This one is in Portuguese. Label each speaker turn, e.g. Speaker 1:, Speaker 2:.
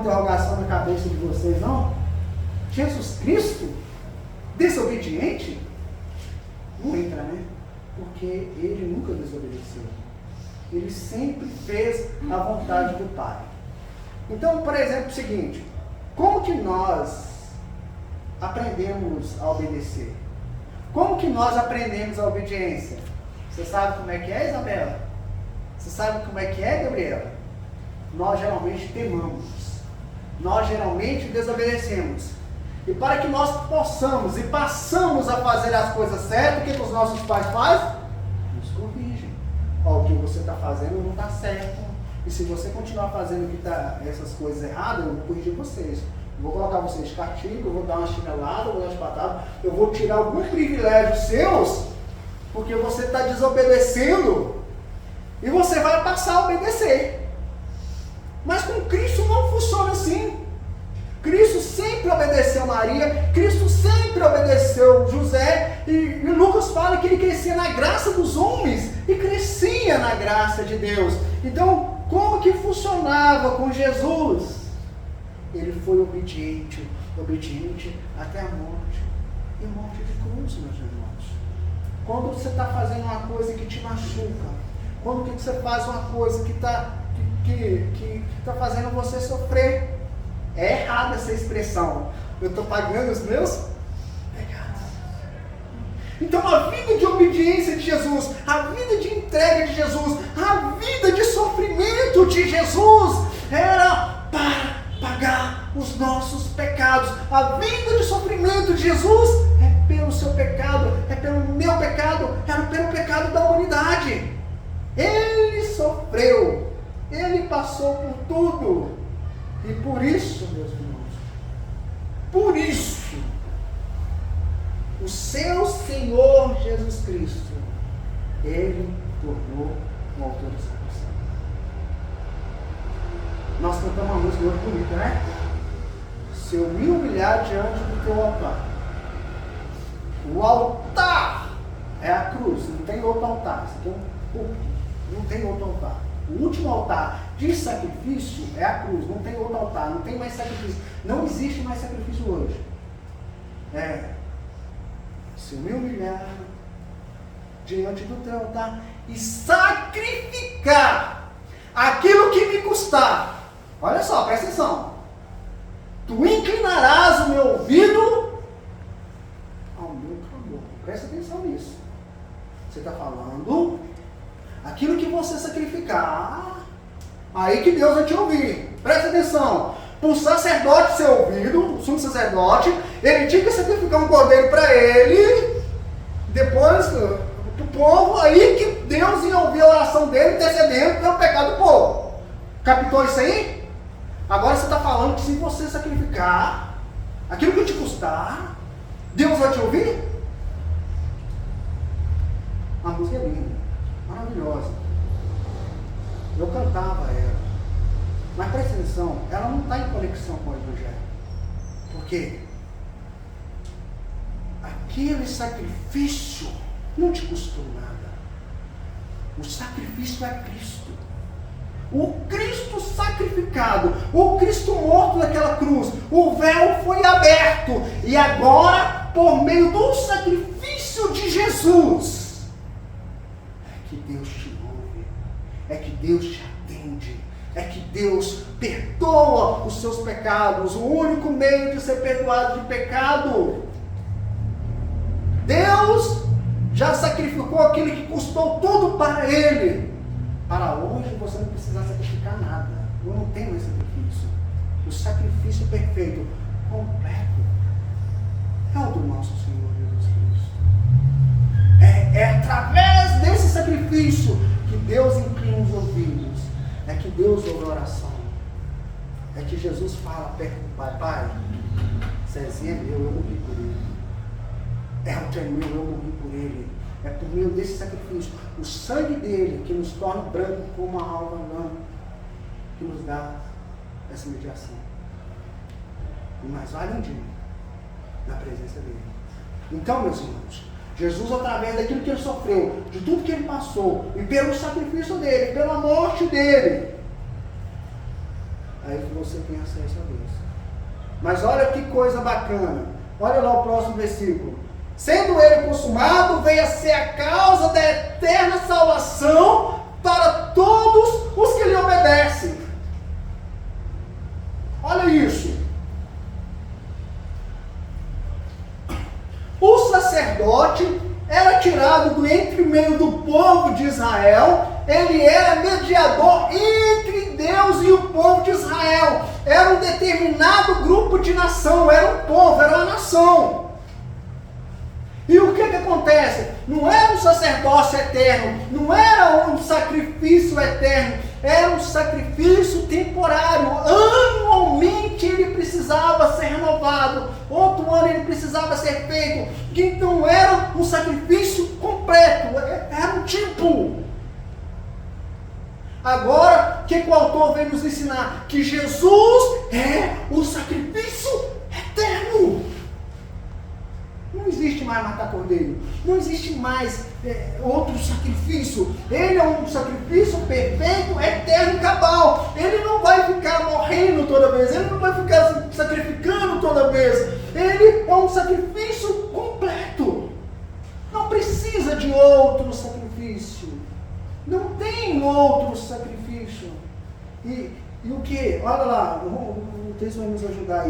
Speaker 1: interrogação na cabeça de vocês, não? Jesus Cristo, desobediente? Não entra, né? Porque ele nunca desobedeceu. Ele sempre fez a vontade do Pai. Então, por exemplo, o seguinte: como que nós aprendemos a obedecer? Como que nós aprendemos a obediência? Você sabe como é que é, Isabela? Você sabe como é que é, Gabriela? Nós geralmente temamos. Nós geralmente desobedecemos. E para que nós possamos e passamos a fazer as coisas certas, o que os nossos pais fazem? Nos corrigem. Ó, o que você está fazendo não está certo. E se você continuar fazendo essas coisas erradas, eu vou corrigir vocês. Eu vou colocar vocês de castigo, eu vou dar uma chinelada, eu vou dar uma espatada, eu vou tirar alguns privilégios seus, porque você está desobedecendo, e você vai passar a obedecer. Mas com Cristo não funciona assim. Cristo sempre obedeceu Maria, Cristo sempre obedeceu José, e Lucas fala que ele crescia na graça dos homens e crescia na graça de Deus. Então, como que funcionava com Jesus? Ele foi obediente até a morte, e morte de cruz, meus irmãos. Quando você está fazendo uma coisa que te machuca, quando que você faz uma coisa que está fazendo você sofrer, é errada essa expressão. Eu estou pagando os meus pecados. Então a vida de obediência de Jesus, a vida de entrega de Jesus, a vida de sofrimento de Jesus era para pagar os nossos pecados. A vida de sofrimento de Jesus é pelo seu pecado, é pelo meu pecado, é pelo pecado da humanidade. Ele sofreu, ele passou por tudo. E por isso, meus irmãos, por isso, o seu Senhor Jesus Cristo, ele tornou o autor da salvação. Nós cantamos uma música muito bonita, né? Se eu me humilhar diante do teu altar. O altar é a cruz, não tem outro altar. Isso aqui é um púlpito, não tem outro altar. O último altar de sacrifício é a cruz, não tem outro altar, não tem mais sacrifício. Não existe mais sacrifício hoje. Se eu me humilhar diante do teu altar e sacrificar aquilo que me custar. Olha só, presta atenção. Tu inclinarás o meu ouvido ao meu clamor. Presta atenção nisso. Você está falando aquilo que você sacrificar, aí que Deus vai te ouvir. Presta atenção. Para o sacerdote ser ouvido, o sumo sacerdote, ele tinha que sacrificar um cordeiro para ele, depois para o povo, aí que Deus ia ouvir a oração dele, intercedendo pelo pecado do povo. Captou isso aí? Agora você está falando que se você sacrificar aquilo que te custar, Deus vai te ouvir? A música é linda, maravilhosa. Eu cantava ela. Mas presta atenção, ela não está em conexão com o Evangelho. Por quê? Aquele sacrifício não te custou nada. O sacrifício é Cristo. O Cristo sacrificado, o Cristo morto naquela cruz, o véu foi aberto. E agora, por meio do sacrifício de Jesus, é que Deus te ouve, é que Deus te atende, é que Deus perdoa os seus pecados. O único meio de ser perdoado de pecado. Deus já sacrificou aquilo que custou tudo para Ele. Para hoje você não precisa sacrificar nada. Eu não tenho esse sacrifício. O sacrifício perfeito, completo, é o do nosso Senhor Jesus Cristo. É através desse sacrifício que Deus inclina os ouvidos. É que Deus ouve a oração. É que Jesus fala perto do Pai: Pai, Cezinha é meu, eu morri por ele. Elton é meu, eu morri por ele. É por meio desse sacrifício, o sangue dele, que nos torna branco como a alva lã, que nos dá essa mediação. E mais vale um dia na presença dele. Então, meus irmãos, Jesus, através daquilo que ele sofreu, de tudo que ele passou, e pelo sacrifício dele, pela morte dele, aí ele falou você tem acesso a Deus. Mas olha que coisa bacana. Olha lá o próximo versículo. Sendo ele consumado, veio a ser a causa da eterna salvação para todos os que lhe obedecem. Olha isso. O sacerdote era tirado do entre meio do povo de Israel. Ele era mediador entre Deus e o povo de Israel. Era um determinado grupo de nação, era um povo, era uma nação. E o que acontece? Não era um sacerdócio eterno, não era um sacrifício eterno, era um sacrifício temporário. Anualmente ele precisava ser renovado, outro ano ele precisava ser feito. Então era um sacrifício completo, era um tipo. Agora, o que o autor vem nos ensinar? Que Jesus é o sacrifício eterno. Não existe mais matar cordeiro. Não existe mais outro sacrifício. Ele é um sacrifício perfeito, eterno e cabal. Ele não vai ficar morrendo toda vez. Ele não vai ficar sacrificando toda vez. Ele é um sacrifício completo. Não precisa de outro sacrifício. Não tem outro sacrifício. E o que? Olha lá, o texto vai nos ajudar aí.